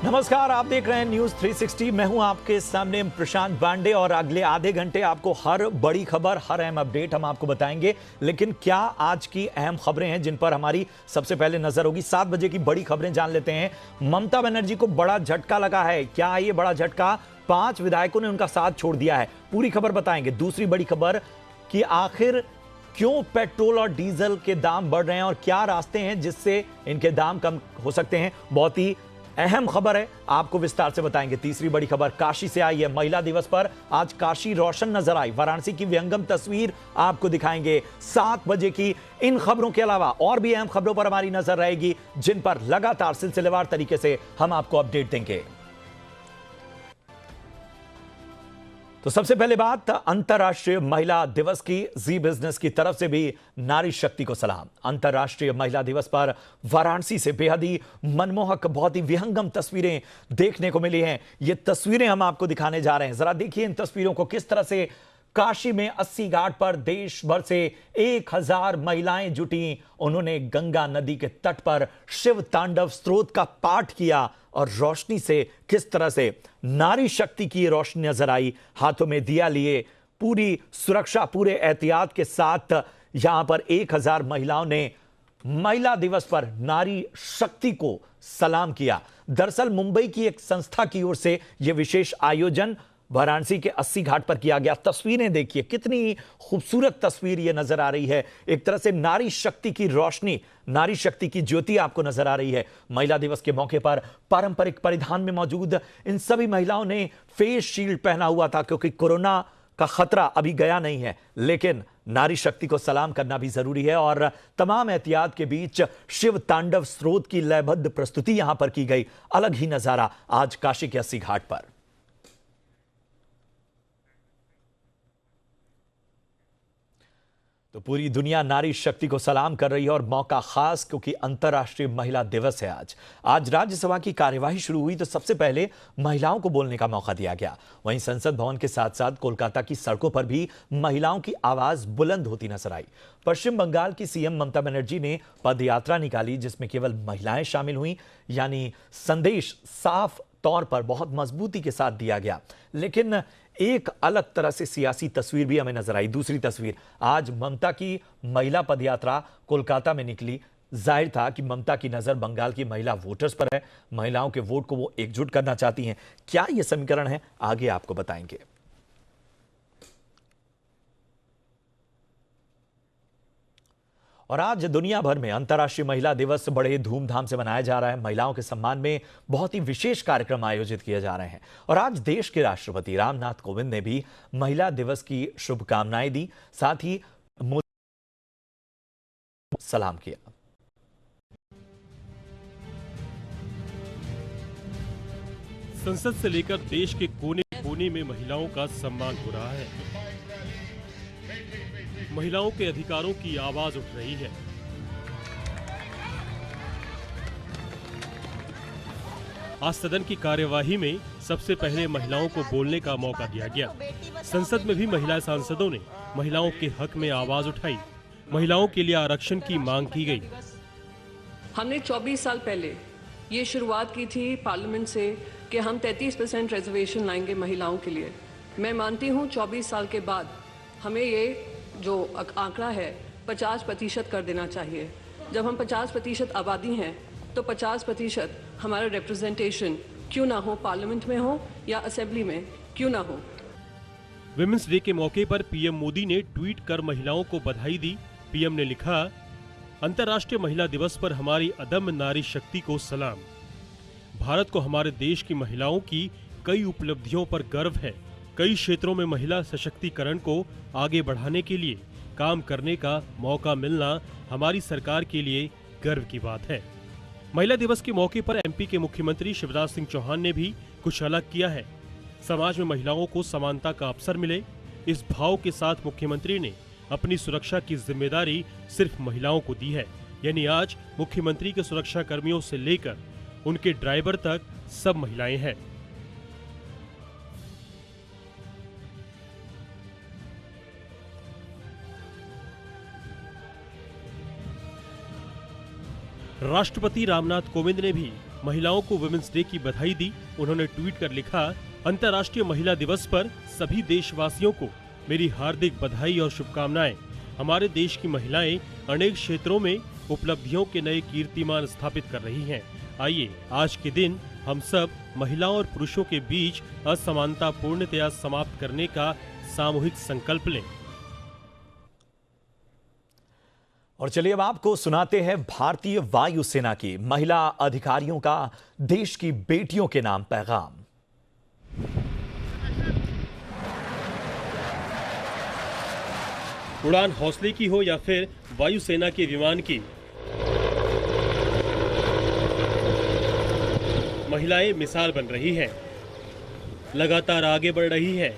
नमस्कार, आप देख रहे हैं न्यूज 360। मैं हूं आपके सामने प्रशांत पांडे और अगले आधे घंटे आपको हर बड़ी खबर, हर अहम अपडेट हम आपको बताएंगे। लेकिन क्या आज की अहम खबरें हैं जिन पर हमारी सबसे पहले नजर होगी। 7 बजे की बड़ी खबरें जान लेते हैं। ममता बनर्जी को बड़ा झटका लगा है। क्या ये बड़ा झटका? 5 विधायकों ने उनका साथ छोड़ दिया है। पूरी खबर बताएंगे। दूसरी बड़ी खबर कि आखिर क्यों पेट्रोल और डीजल के दाम बढ़ रहे हैं और क्या रास्ते हैं जिससे इनके दाम कम हो सकते हैं। बहुत ही अहम खबर है, आपको विस्तार से बताएंगे। तीसरी बड़ी खबर काशी से आई है। महिला दिवस पर आज काशी रोशन नजर आई। वाराणसी की विहंगम तस्वीर आपको दिखाएंगे 7 बजे की। इन खबरों के अलावा और भी अहम खबरों पर हमारी नजर रहेगी जिन पर लगातार सिलसिलेवार तरीके से हम आपको अपडेट देंगे। तो सबसे पहले बात अंतर्राष्ट्रीय महिला दिवस की। जी बिजनेस की तरफ से भी नारी शक्ति को सलाम। अंतर्राष्ट्रीय महिला दिवस पर वाराणसी से बेहद ही मनमोहक, बहुत ही विहंगम तस्वीरें देखने को मिली हैं। ये तस्वीरें हम आपको दिखाने जा रहे हैं। जरा देखिए इन तस्वीरों को, किस तरह से काशी में 80 घाट पर देश भर से 1000 महिलाएं जुटी। उन्होंने गंगा नदी के तट पर शिव तांडव स्तोत्र का पाठ किया और रोशनी से किस तरह से नारी शक्ति की रोशनी नजर आई। हाथों में दिया लिए, पूरी सुरक्षा, पूरे एहतियात के साथ यहां पर 1000 महिलाओं ने महिला दिवस पर नारी शक्ति को सलाम किया। दरअसल मुंबई की एक संस्था की ओर से यह विशेष आयोजन वाराणसी के 80 घाट पर किया गया। तस्वीरें देखिए, कितनी खूबसूरत तस्वीर ये नजर आ रही है। एक तरह से नारी शक्ति की रोशनी, नारी शक्ति की ज्योति आपको नजर आ रही है। महिला दिवस के मौके पर पारंपरिक परिधान में मौजूद इन सभी महिलाओं ने फेस शील्ड पहना हुआ था, क्योंकि कोरोना का खतरा अभी गया नहीं है। लेकिन नारी शक्ति को सलाम करना भी जरूरी है और तमाम एहतियात के बीच शिव तांडव स्तोत्र की लयबद्ध प्रस्तुति यहां पर की गई। अलग ही नजारा आज काशी के 80 घाट पर। तो पूरी दुनिया नारी शक्ति को सलाम कर रही है और मौका खास, क्योंकि अंतर्राष्ट्रीय महिला दिवस है आज राज्यसभा की कार्यवाही शुरू हुई तो सबसे पहले महिलाओं को बोलने का मौका दिया गया। वहीं संसद भवन के साथ साथ कोलकाता की सड़कों पर भी महिलाओं की आवाज बुलंद होती नजर आई। पश्चिम बंगाल की सीएम ममता बनर्जी ने पदयात्रा निकाली जिसमें केवल महिलाएं शामिल हुई, यानी संदेश साफ तौर पर बहुत मजबूती के साथ दिया गया। लेकिन एक अलग तरह से सियासी तस्वीर भी हमें नजर आई। दूसरी तस्वीर, आज ममता की महिला पदयात्रा कोलकाता में निकली। जाहिर था कि ममता की नजर बंगाल की महिला वोटर्स पर है। महिलाओं के वोट को वो एकजुट करना चाहती हैं। क्या यह समीकरण है, आगे आपको बताएंगे। और आज दुनिया भर में अंतर्राष्ट्रीय महिला दिवस बड़े धूमधाम से मनाया जा रहा है। महिलाओं के सम्मान में बहुत ही विशेष कार्यक्रम आयोजित किए जा रहे हैं। और आज देश के राष्ट्रपति रामनाथ कोविंद ने भी महिला दिवस की शुभकामनाएं दी, साथ ही सलाम किया। संसद से लेकर देश के कोने कोने में महिलाओं का सम्मान हो रहा है। महिलाओं के अधिकारों की आवाज उठ रही है। आज सदन की कार्यवाही में सबसे पहले महिलाओं को बोलने का मौका दिया गया। संसद में भी महिला सांसदों ने महिलाओं के हक में आवाज उठाई। महिलाओं के लिए आरक्षण की मांग की गई। हमने 24 साल पहले ये शुरुआत की थी पार्लियामेंट से कि हम 33% रिजर्वेशन लाएंगे महिलाओं के लिए। मैं मानती हूँ 24 साल के बाद हमें ये जो आंकड़ा है 50% कर देना चाहिए। जब हम 50% आबादी हैं तो 50% हमारा रिप्रेजेंटेशन क्यों ना हो, पार्लियामेंट में हो या असेंबली में क्यों ना हो। विमेंस डे के मौके पर पीएम मोदी ने ट्वीट कर महिलाओं को बधाई दी। पीएम ने लिखा, अंतर्राष्ट्रीय महिला दिवस पर हमारी अदम्य नारी शक्ति को सलाम। भारत को हमारे देश की महिलाओं की कई उपलब्धियों पर गर्व है। कई क्षेत्रों में महिला सशक्तिकरण को आगे बढ़ाने के लिए काम करने का मौका मिलना हमारी सरकार के लिए गर्व की बात है। महिला दिवस के मौके पर एमपी के मुख्यमंत्री शिवराज सिंह चौहान ने भी कुछ अलग किया है। समाज में महिलाओं को समानता का अवसर मिले, इस भाव के साथ मुख्यमंत्री ने अपनी सुरक्षा की जिम्मेदारी सिर्फ महिलाओं को दी है। यानी आज मुख्यमंत्री के सुरक्षा कर्मियों से लेकर उनके ड्राइवर तक सब महिलाएं हैं। राष्ट्रपति रामनाथ कोविंद ने भी महिलाओं को वुमेन्स डे की बधाई दी। उन्होंने ट्वीट कर लिखा, अंतर्राष्ट्रीय महिला दिवस पर सभी देशवासियों को मेरी हार्दिक बधाई और शुभकामनाएं। हमारे देश की महिलाएं अनेक क्षेत्रों में उपलब्धियों के नए कीर्तिमान स्थापित कर रही हैं। आइए आज के दिन हम सब महिलाओं और पुरुषों के बीच असमानता पूर्णतया समाप्त करने का सामूहिक संकल्प लें। और चलिए अब आपको सुनाते हैं भारतीय वायुसेना की महिला अधिकारियों का देश की बेटियों के नाम पैगाम। उड़ान हौसले की हो या फिर वायुसेना के विमान की, महिलाएं मिसाल बन रही हैं, लगातार आगे बढ़ रही हैं।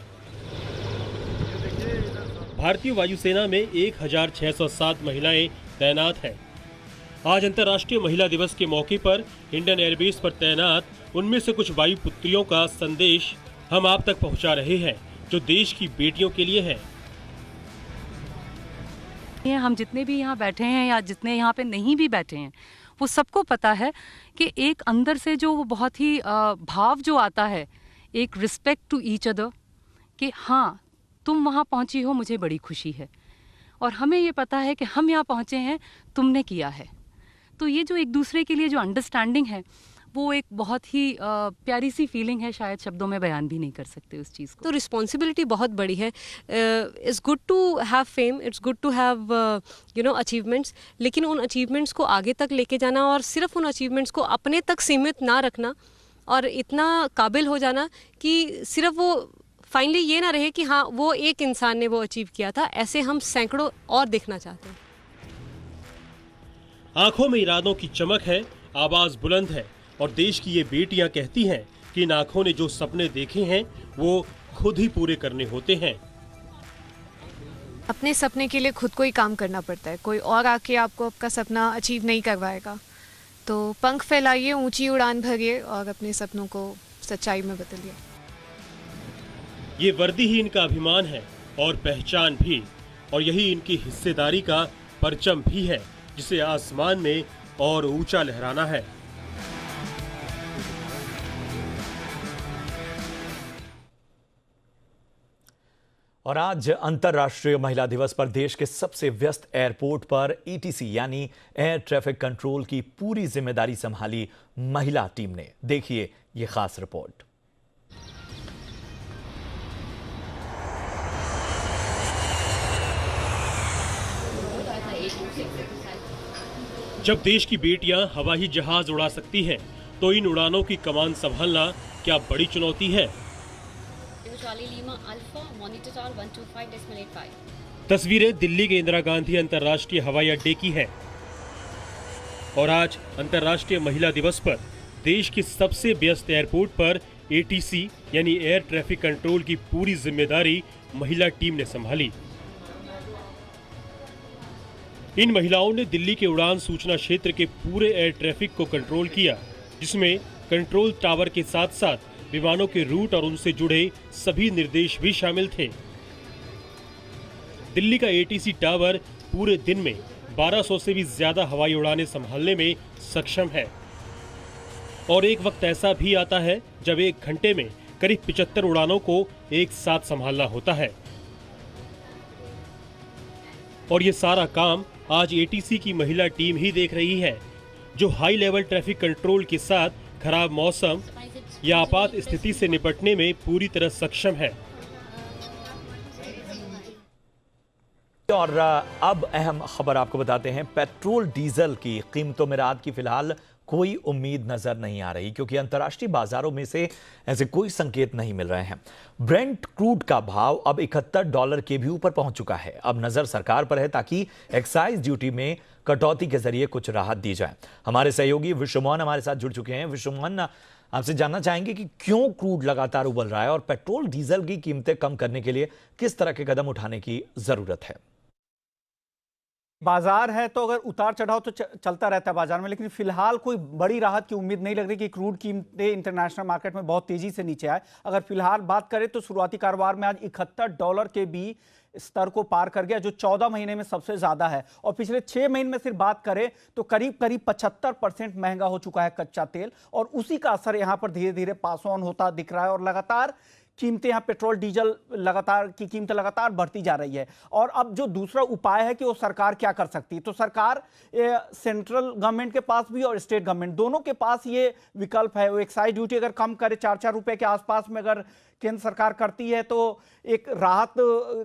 भारतीय वायुसेना में 1607 महिलाएं तैनात हैं। आज अंतर्राष्ट्रीय महिला दिवस के मौके पर इंडियन एयरबेस पर तैनात उनमें से कुछ वायुपुत्रियों का संदेश हम आप तक पहुंचा रहे हैं, जो देश की बेटियों के लिए है। हम जितने भी यहाँ बैठे हैं या जितने यहाँ पे नहीं भी बैठे हैं, वो सबको पता है कि एक अंदर से जो वो बहुत ही भाव जो आता है, एक रिस्पेक्ट टू ईच अदर, कि हाँ तुम वहाँ पहुँची हो, मुझे बड़ी खुशी है, और हमें ये पता है कि हम यहाँ पहुँचे हैं, तुमने किया है। तो ये जो एक दूसरे के लिए जो अंडरस्टैंडिंग है, वो एक बहुत ही प्यारी सी फीलिंग है, शायद शब्दों में बयान भी नहीं कर सकते उस चीज़ को। तो रिस्पॉन्सिबिलिटी बहुत बड़ी है। It's good to have fame, it's good to have achievements, लेकिन उन अचीवमेंट्स को आगे तक लेके जाना और सिर्फ उन अचीवमेंट्स को अपने तक सीमित ना रखना, और इतना काबिल हो जाना कि सिर्फ वो फाइनली ये ना रहे कि हाँ वो एक इंसान ने वो अचीव किया था, ऐसे हम सैकड़ों और देखना चाहते हैं। आंखों में इरादों की चमक है, आवाज बुलंद है, और देश की ये बेटियां कहती हैं कि इन आंखों ने जो सपने देखे हैं वो खुद ही पूरे करने होते हैं। अपने सपने के लिए खुद को ही काम करना पड़ता है, कोई और आके आपको आपका सपना अचीव नहीं करवाएगा। तो पंख फैलाइए, ऊंची उड़ान भरिए और अपने सपनों को सच्चाई में बदलिए। ये वर्दी ही इनका अभिमान है और पहचान भी, और यही इनकी हिस्सेदारी का परचम भी है, जिसे आसमान में और ऊंचा लहराना है। और आज अंतर्राष्ट्रीय महिला दिवस पर देश के सबसे व्यस्त एयरपोर्ट पर एटीसी यानी एयर ट्रैफिक कंट्रोल की पूरी जिम्मेदारी संभाली महिला टीम ने। देखिए ये खास रिपोर्ट। जब देश की बेटियां हवाई जहाज उड़ा सकती हैं, तो इन उड़ानों की कमान संभालना क्या बड़ी चुनौती है। तस्वीरें दिल्ली के इंदिरा गांधी अंतर्राष्ट्रीय हवाई अड्डे की हैं। और आज अंतर्राष्ट्रीय महिला दिवस पर देश के सबसे व्यस्त एयरपोर्ट पर एटीसी यानी एयर ट्रैफिक कंट्रोल की पूरी जिम्मेदारी महिला टीम ने संभाली। इन महिलाओं ने दिल्ली के उड़ान सूचना क्षेत्र के पूरे एयर ट्रैफिक को कंट्रोल किया, जिसमें कंट्रोल टावर के साथ साथ विमानों के रूट और उनसे जुड़े सभी निर्देश भी शामिल थे। दिल्ली का एटीसी टावर पूरे दिन में 1200 से भी ज्यादा हवाई उड़ानें संभालने में सक्षम है, और एक वक्त ऐसा भी आता है जब एक घंटे में करीब 75 उड़ानों को एक साथ संभालना होता है। और ये सारा काम आज एटीसी की महिला टीम ही देख रही है, जो हाई लेवल ट्रैफिक कंट्रोल के साथ खराब मौसम या आपात स्थिति से निपटने में पूरी तरह सक्षम है। और अब अहम खबर आपको बताते हैं। पेट्रोल डीजल की कीमतों में राहत की फिलहाल कोई उम्मीद नजर नहीं आ रही, क्योंकि अंतर्राष्ट्रीय बाजारों में से ऐसे कोई संकेत नहीं मिल रहे हैं। ब्रेंट क्रूड का भाव अब $71 के भी ऊपर पहुंच चुका है। अब नजर सरकार पर है ताकि एक्साइज ड्यूटी में कटौती के जरिए कुछ राहत दी जाए। हमारे सहयोगी विश्वमोहन हमारे साथ जुड़ चुके हैं। विश्वमोहन, आपसे जानना चाहेंगे कि क्यों क्रूड लगातार उबल रहा है और पेट्रोल डीजल की कीमतें कम करने के लिए किस तरह के कदम उठाने की जरूरत है। बाजार है तो अगर उतार चढ़ाव तो चलता रहता है बाजार में, लेकिन फिलहाल कोई बड़ी राहत की उम्मीद नहीं लग रही कि क्रूड कीमतें इंटरनेशनल मार्केट में बहुत तेजी से नीचे आए। अगर फिलहाल बात करें तो शुरुआती कारोबार में आज $71 के भी स्तर को पार कर गया, जो 14 महीने में सबसे ज्यादा है। और पिछले 6 महीने में सिर्फ बात करें तो करीब करीब 75% महंगा हो चुका है कच्चा तेल, और उसी का असर यहां पर धीरे धीरे पास ऑन होता दिख रहा है। और लगातार कीमतें, यहाँ पेट्रोल डीजल लगातार की कीमतें लगातार बढ़ती जा रही है। और अब जो दूसरा उपाय है कि वो सरकार क्या कर सकती है, तो सरकार सेंट्रल गवर्नमेंट के पास भी और स्टेट गवर्नमेंट दोनों के पास ये विकल्प है। वो एक्साइज ड्यूटी अगर कम करे 4-4 रुपए के आसपास में अगर केंद्र सरकार करती है तो एक राहत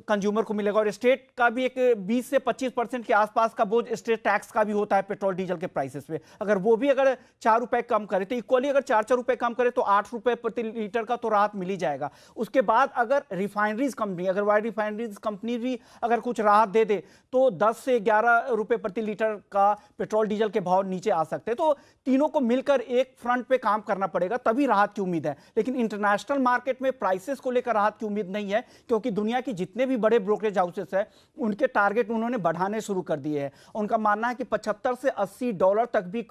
कंज्यूमर को मिलेगा। और स्टेट का भी एक 20 से 25% के आसपास का बोझ स्टेट टैक्स का भी होता है पेट्रोल डीजल के प्राइसेस पे। अगर वो भी अगर 4 रुपए कम करे तो इक्वली अगर 4-4 रुपए कम करे तो 8 रुपए प्रति लीटर का तो राहत मिल ही जाएगा। उसके बाद अगर रिफाइनरीज कंपनी, अगर वाइड रिफाइनरीज कंपनी भी अगर कुछ राहत दे दे तो 10 से 11 रुपए प्रति लीटर का पेट्रोल डीजल के भाव नीचे आ सकते हैं। तो तीनों को मिलकर एक फ्रंट पे काम करना पड़ेगा, तभी राहत की उम्मीद है। लेकिन इंटरनेशनल मार्केट में प्राइसेस को लेकर राहत की उम्मीद नहीं है, क्योंकि दुनिया की जितने भी बड़े ब्रोकरेज हाउसेस हैं उनके टारगेट उन्होंने बढ़ाने शुरू कर दिए हैं। उनका मानना है कि 75 से $80 तक भी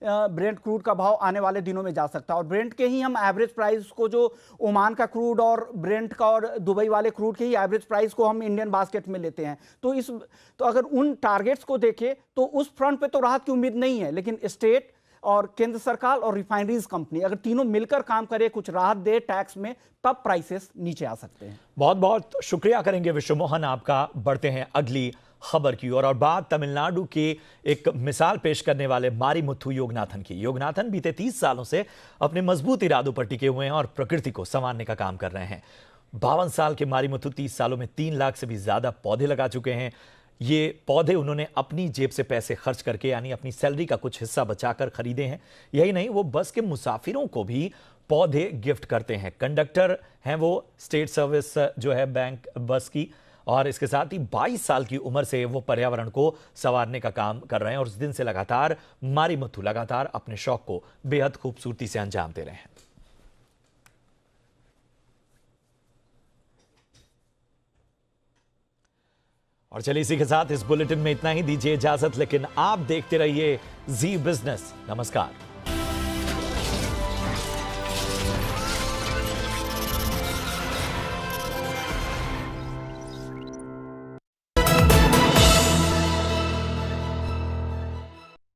ब्रेंट क्रूड का भाव आने वाले दिनों में जा सकता है। और ब्रेंट के ही हम एवरेज प्राइस को, जो ओमान का क्रूड और ब्रेंट का और दुबई वाले क्रूड के ही एवरेज प्राइस को हम इंडियन बास्केट में लेते हैं। तो अगर उन टारगेट्स को देखें तो उस फ्रंट पे तो राहत की उम्मीद नहीं है। लेकिन स्टेट और केंद्र सरकार और रिफाइनरीज कंपनी अगर तीनों मिलकर काम करे, कुछ राहत दे टैक्स में, तब प्राइसेस नीचे आ सकते हैं। बहुत बहुत शुक्रिया करेंगे विश्व मोहन आपका। बढ़ते हैं अगली खबर की ओर और बात तमिलनाडु की एक मिसाल पेश करने वाले मारीमुथु योगनाथन की। योगनाथन बीते 30 सालों से अपने मजबूत इरादों पर टिके हुए हैं और प्रकृति को संवारने का काम कर रहे हैं। 52 साल के मारीमुथु 30 सालों में 3 लाख से भी ज्यादा पौधे लगा चुके हैं। ये पौधे उन्होंने अपनी जेब से पैसे खर्च करके, यानी अपनी सैलरी का कुछ हिस्सा बचाकर खरीदे हैं। यही नहीं, वो बस के मुसाफिरों को भी पौधे गिफ्ट करते हैं। कंडक्टर हैं वो स्टेट सर्विस जो है बैंक बस की, और इसके साथ ही 22 साल की उम्र से वो पर्यावरण को संवारने का काम कर रहे हैं। और उस दिन से लगातार मारीमुथु लगातार अपने शौक को बेहद खूबसूरती से अंजाम दे रहे हैं। और चलिए इसी के साथ इस बुलेटिन में इतना ही, दीजिए इजाजत, लेकिन आप देखते रहिए जी बिजनेस। नमस्कार।